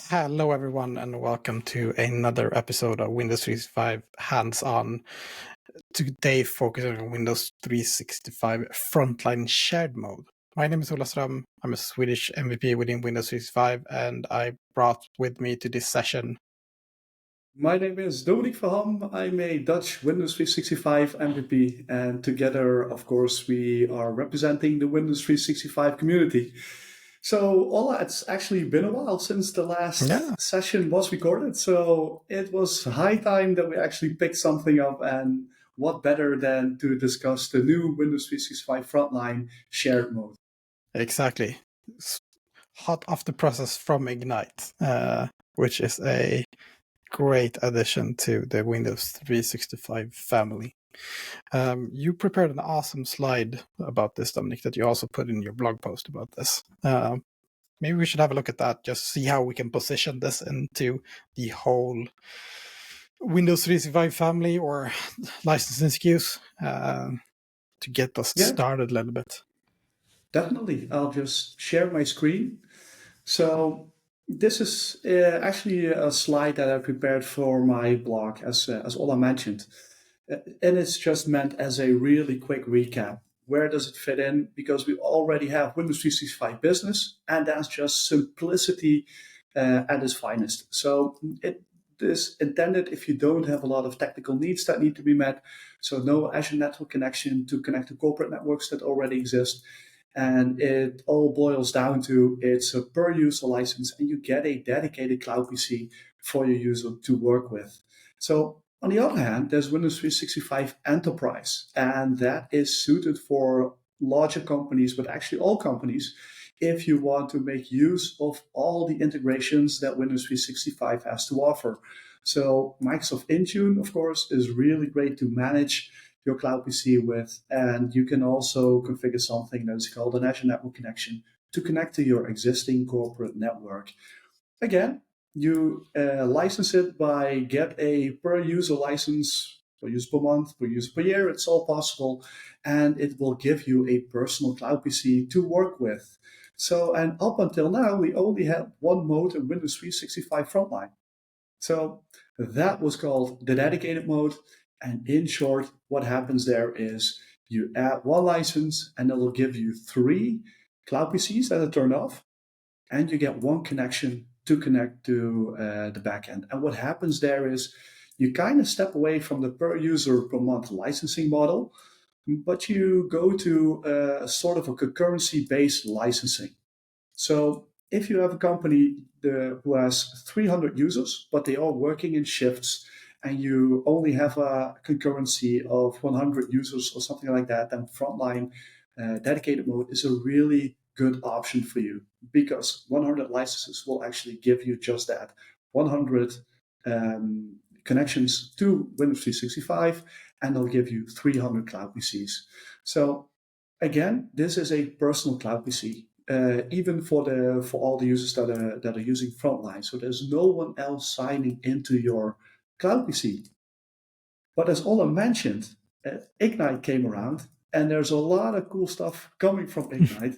Hello, everyone, and welcome to another episode of Windows 365 Hands-On. Today, focusing on Windows 365 Frontline Shared mode. My name is Ola Ström. I'm a Swedish MVP within Windows 365, and I brought with me to this session. My name is Dominiek Verham. I'm a Dutch Windows 365 MVP, and together, of course, we are representing the Windows 365 community. So, Ola, it's actually been a while since the last Yeah, session was recorded. So, it was high time that we actually picked something up, and what better than to discuss the new Windows 365 Frontline Shared mode? exactly. It's hot off the process from Ignite, which is a great addition to the Windows 365 family. You prepared an awesome slide about this, Dominic, that you also put in your blog post about this. Maybe we should have a look at that, just see how we can position this into the whole Windows 365 family or licensing SKUs to get us Yeah, started a little bit. definitely. I'll just share my screen. So this is actually a slide that I prepared for my blog, as Ola mentioned, and it's just meant as a really quick recap. Where does it fit in? Because we already have Windows 365 Business, and that's just simplicity at its finest. So it is intended if you don't have a lot of technical needs that need to be met. So no Azure network connection to connect to corporate networks that already exist. And it all boils down to it's a per user license, and you get a dedicated cloud PC for your user to work with. So, on the other hand, there's Windows 365 Enterprise, and that is suited for larger companies, but actually all companies, if you want to make use of all the integrations that Windows 365 has to offer. So, Microsoft Intune, of course, is really great to manage your cloud PC with. And you can also configure something that's called an Azure Network Connection to connect to your existing corporate network. Again, you license it by get a per user license, per user per month, per user per year. It's all possible. And it will give you a personal cloud PC to work with. So, and up until now, we only had one mode in Windows 365 Frontline. So that was called the dedicated mode. And in short, what happens there is you add one license and it'll give you 3 cloud PCs that are turned off, and you get one connection to connect to the backend. And what happens there is you kind of step away from the per user per month licensing model, but you go to a sort of a concurrency based licensing. So if you have a company who has 300 users, but they are working in shifts, and you only have a concurrency of 100 users or something like that, then Frontline dedicated mode is a really good option for you, because 100 licenses will actually give you just that 100 connections to Windows 365, and they'll give you 300 cloud PCs. So again, this is a personal cloud PC, even for all the users that are using Frontline. So there's no one else signing into your cloud PC. But as Ola mentioned, Ignite came around, and there's a lot of cool stuff coming from Ignite.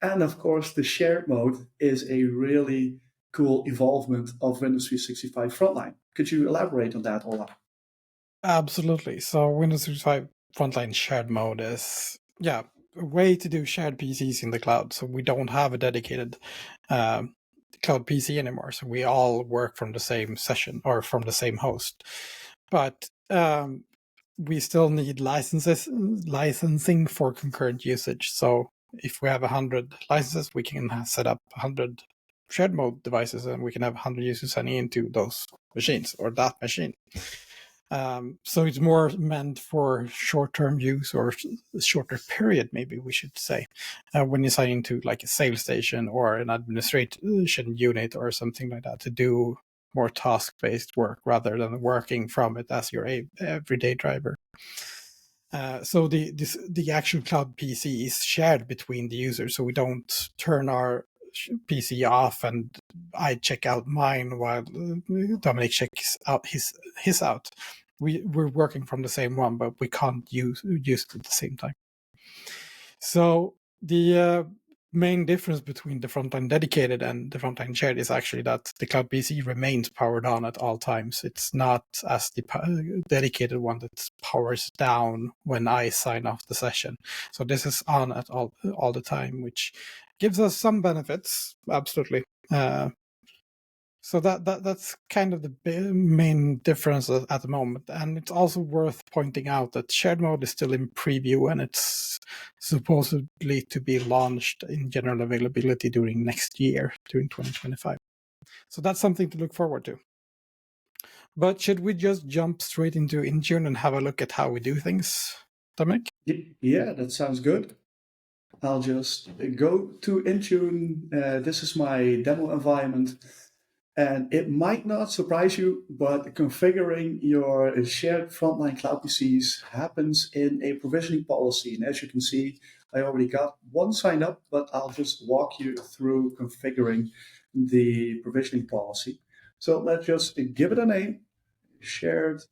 And of course, the shared mode is a really cool evolvement of Windows 365 Frontline. Could you elaborate on that, Ola? Absolutely. So Windows 365 Frontline Shared mode is, a way to do shared PCs in the cloud. So we don't have a dedicated cloud PC anymore. So we all work from the same session or from the same host. But we still need licensing for concurrent usage. So if we have 100 licenses, we can set up 100 shared mode devices, and we can have 100 users signing into those machines or that machine. So it's more meant for short-term use, or shorter period, maybe we should say, when you sign into like a sales station or an administration unit or something like that, to do more task-based work rather than working from it as your everyday driver. So the actual cloud PC is shared between the users, so we don't turn our PC off and I check out mine while Dominic checks out his out. We're working from the same one, but we can't use it at the same time. So the main difference between the Frontline dedicated and the Frontline shared is actually that the Cloud PC remains powered on at all times. It's not as the dedicated one that powers down when I sign off the session. So this is on at all the time, which gives us some benefits, absolutely. So that's kind of the main difference at the moment. And it's also worth pointing out that shared mode is still in preview, and it's supposedly to be launched in general availability during next year, during 2025. So that's something to look forward to. But should we just jump straight into Intune and have a look at how we do things, Dominic? Yeah, that sounds good. I'll just go to Intune. This is my demo environment. And it might not surprise you, but configuring your shared frontline cloud PCs happens in a provisioning policy. And as you can see, I already got one signed up, but I'll just walk you through configuring the provisioning policy. So let's just give it a name, shared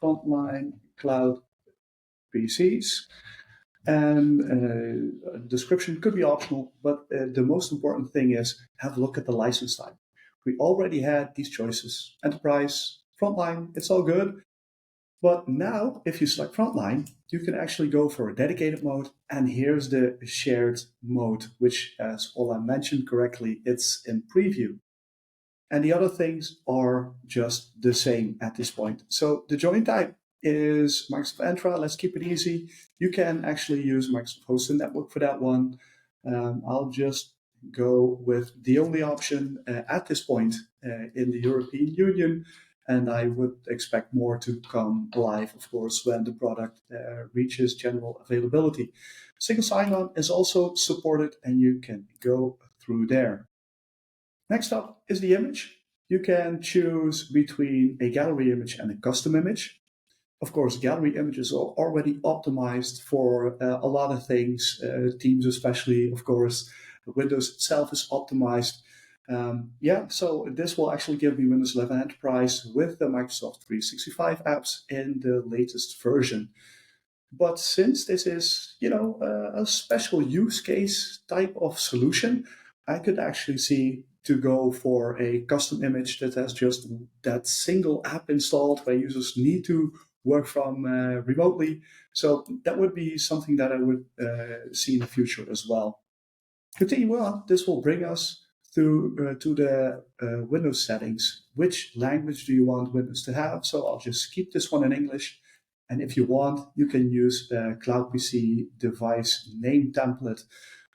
frontline cloud PCs. And description could be optional, but the most important thing is have a look at the license type. We already had these choices, enterprise, frontline, it's all good. But now, if you select frontline, you can actually go for a dedicated mode. And here's the shared mode, which, as Ola mentioned correctly, it's in preview. And the other things are just the same at this point. So the join type is Microsoft Entra. Let's keep it easy. You can actually use Microsoft Hosted Network for that one. I'll just go with the only option at this point in the European Union. And I would expect more to come live, of course, when the product reaches general availability. Single sign-on is also supported, and you can go through there. Next up is the image. You can choose between a gallery image and a custom image. Of course, gallery images are already optimized for a lot of things, Teams especially, of course. Windows itself is optimized. So this will actually give me Windows 11 Enterprise with the Microsoft 365 apps in the latest version. But since this is, a special use case type of solution, I could actually see to go for a custom image that has just that single app installed where users need to work from remotely. So that would be something that I would see in the future as well. Continue on, this will bring us to the Windows settings. Which language do you want Windows to have? So I'll just keep this one in English. And if you want, you can use the Cloud PC device name template.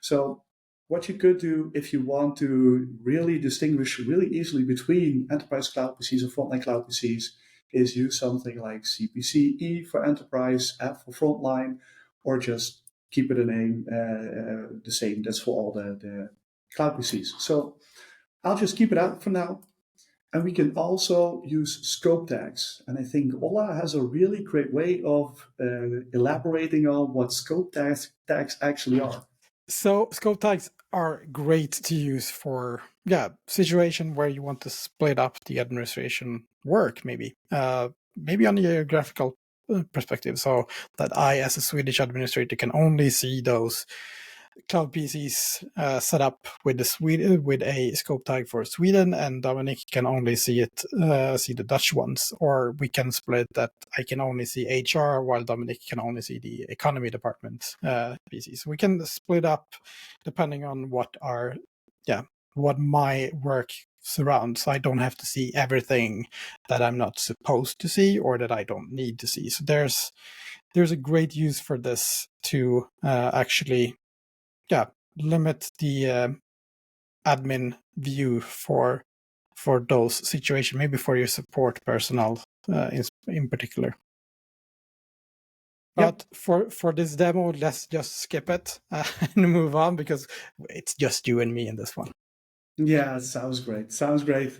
So what you could do if you want to really distinguish really easily between enterprise cloud PCs and frontline cloud PCs is use something like CPC-E for enterprise, F for frontline, or just keep it a name the same. That's for all the cloud PCs. So I'll just keep it out for now. And we can also use scope tags. And I think Ola has a really great way of elaborating on what scope tags actually are. So scope tags are great to use for situation where you want to split up the administration work, maybe on a geographical perspective, so that I, as a Swedish administrator, can only see those cloud PCs set up with a scope tag for Sweden, and Dominic can only see the Dutch ones. Or we can split that. I can only see HR, while Dominic can only see the economy department PCs. We can split up depending on what my work surrounds. So I don't have to see everything that I'm not supposed to see or that I don't need to see. So there's a great use for this to actually limit the admin view for those situations, maybe for your support personnel in particular. But for this demo, let's just skip it and move on, because it's just you and me in this one. Yeah, sounds great. Sounds great.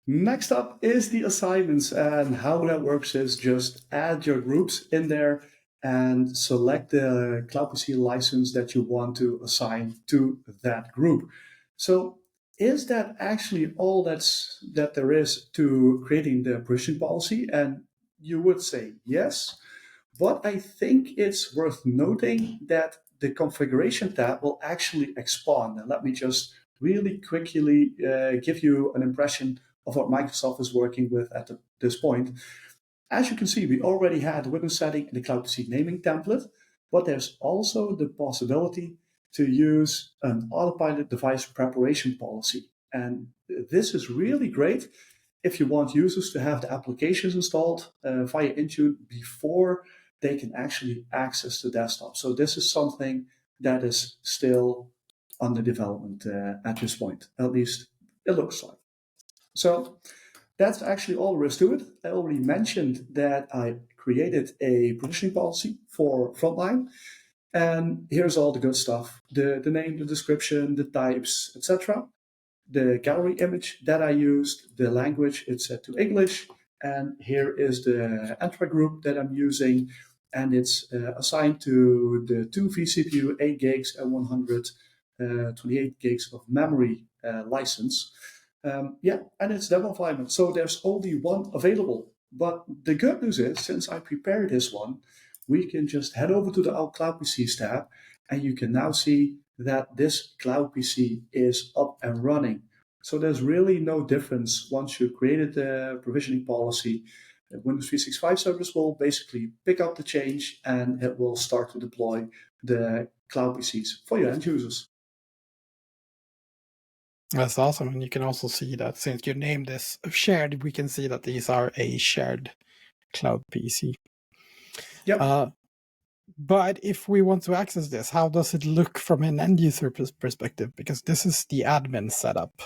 Next up is the assignments, and how that works is just add your groups in there and select the Cloud PC license that you want to assign to that group. So is that actually all that there is to creating the provision policy? And you would say yes, but I think it's worth noting that the configuration tab will actually expand. And let me just really quickly give you an impression of what Microsoft is working with at this point. As you can see, we already had the Windows setting in the Cloud PC naming template, but there's also the possibility to use an autopilot device preparation policy. And this is really great if you want users to have the applications installed via Intune before they can actually access the desktop. So this is something that is still under development at this point. At least it looks like. So that's actually all there is to it. I already mentioned that I created a provisioning policy for Frontline. And here's all the good stuff. The name, the description, the types, etc. The gallery image that I used, the language, it's set to English. And here is the Entra group that I'm using. And it's assigned to the 2 vCPU, 8 gigs, and 128 gigs of memory license. And it's demo environment. So there's only one available. But the good news is, since I prepared this one, we can just head over to the Cloud PCs tab, and you can now see that this Cloud PC is up and running. So there's really no difference once you created the provisioning policy. Windows 365 service will basically pick up the change, and it will start to deploy the Cloud PCs for your end users. That's awesome. And you can also see that since you named this shared, we can see that these are a shared Cloud PC. Yep. But if we want to access this, how does it look from an end user perspective? Because this is the admin setup.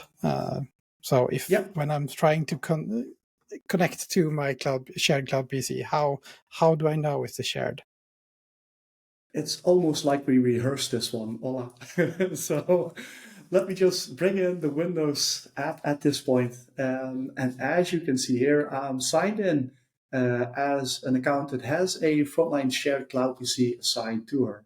So if when I'm trying to connect to my shared Cloud PC, how do I know it's a shared? It's almost like we rehearsed this one, Ola. So let me just bring in the Windows app at this point. And as you can see here, I'm signed in as an account that has a Frontline Shared Cloud PC assigned to her.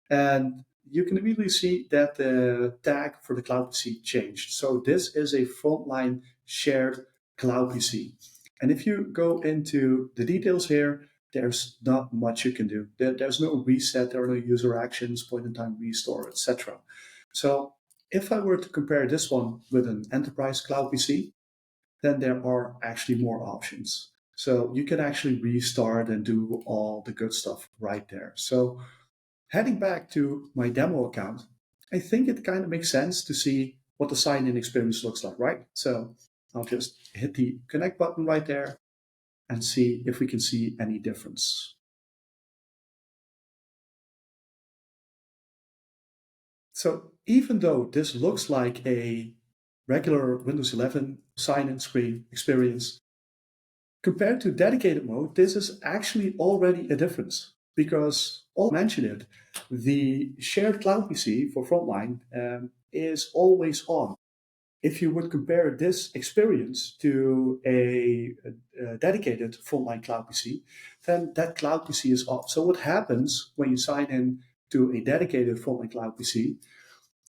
And you can immediately see that the tag for the Cloud PC changed. So this is a Frontline Shared Cloud PC. And if you go into the details here, there's not much you can do. There's no reset, there are no user actions, point in time restore, etc. So if I were to compare this one with an enterprise Cloud PC, then there are actually more options. So you can actually restart and do all the good stuff right there. So heading back to my demo account, I think it kind of makes sense to see what the sign-in experience looks like, right? So I'll just hit the connect button right there and see if we can see any difference. So even though this looks like a regular Windows 11 sign-in screen experience, compared to dedicated mode, this is actually already a difference because, Ola mentioned it, the shared Cloud PC for Frontline is always on. If you would compare this experience to a dedicated Frontline Cloud PC, then that Cloud PC is off. So what happens when you sign in to a dedicated Frontline Cloud PC?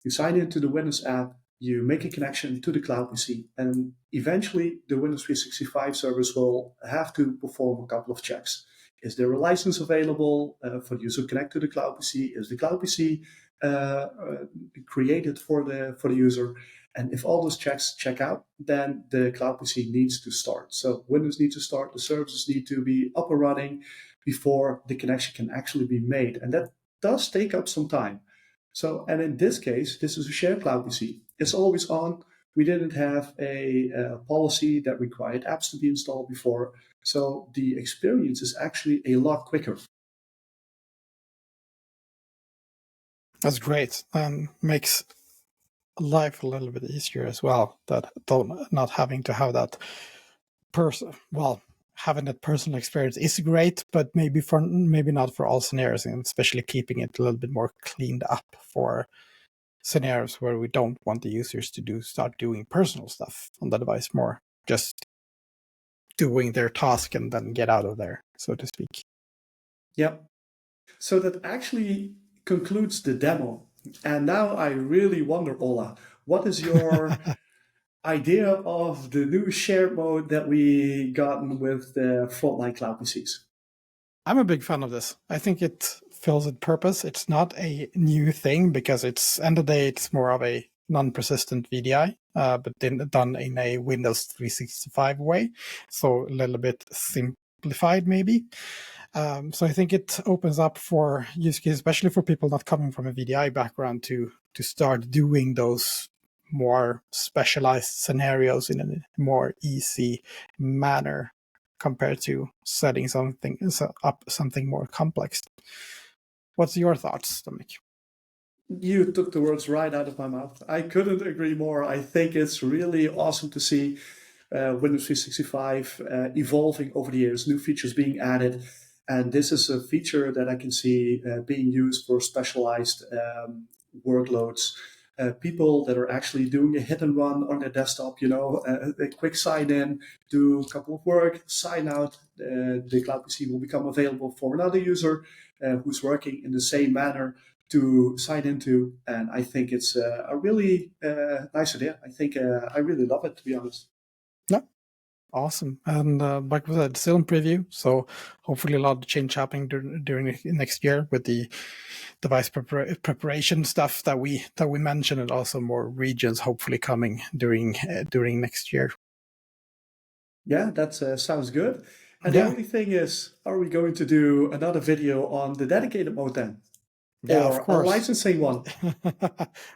You sign into the Windows app, you make a connection to the Cloud PC, and eventually the Windows 365 service will have to perform a couple of checks. Is there a license available for the user to connect to the Cloud PC? Is the Cloud PC created for the user? And if all those checks check out, then the Cloud PC needs to start. So Windows needs to start, the services need to be up and running before the connection can actually be made. And that does take up some time. So, and in this case, this is a shared Cloud PC. It's always on. We didn't have a policy that required apps to be installed before. So the experience is actually a lot quicker. That's great. Makes life a little bit easier as well. That not having to have that having that personal experience is great, but maybe not for all scenarios, and especially keeping it a little bit more cleaned up for scenarios where we don't want the users to start doing personal stuff on the device, more just doing their task and then get out of there, so to speak. Yep. So that actually concludes the demo. And now I really wonder, Ola, what is your idea of the new shared mode that we gotten with the Frontline Cloud PCs? I'm a big fan of this. I think it fills its purpose. It's not a new thing because it's end of the day it's more of a non-persistent VDI, but then done in a Windows 365 way, so a little bit simplified maybe. So I think it opens up for use cases, especially for people not coming from a VDI background, to start doing those more specialized scenarios in a more easy manner compared to setting up something more complex. What's your thoughts, Dominiek? You took the words right out of my mouth. I couldn't agree more. I think it's really awesome to see Windows 365 evolving over the years, new features being added. And this is a feature that I can see being used for specialized workloads. People that are actually doing a hit and run on their desktop, a quick sign in, do a couple of work, sign out. The Cloud PC will become available for another user who's working in the same manner to sign into. And I think it's a really nice idea. I think I really love it, to be honest. No, awesome. And like we said, still in preview, so hopefully a lot of change happening during next year with the device preparation stuff that we mentioned, and also more regions hopefully coming during next year. Yeah, that sounds good. And the only thing is, are we going to do another video on the dedicated mode then? Yeah, or of course. A licensing one?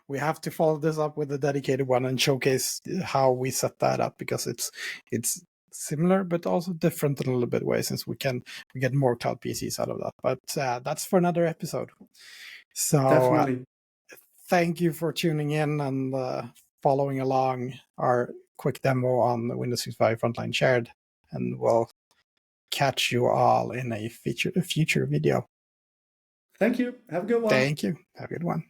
We have to follow this up with a dedicated one and showcase how we set that up, because it's similar but also different in a little bit way, since we get more cloud PCs out of that. But that's for another episode. So Definitely. Thank you for tuning in and following along our quick demo on the Windows 365 Frontline Shared, and we'll catch you all in a future video. Thank you. Have a good one. Thank you. Have a good one.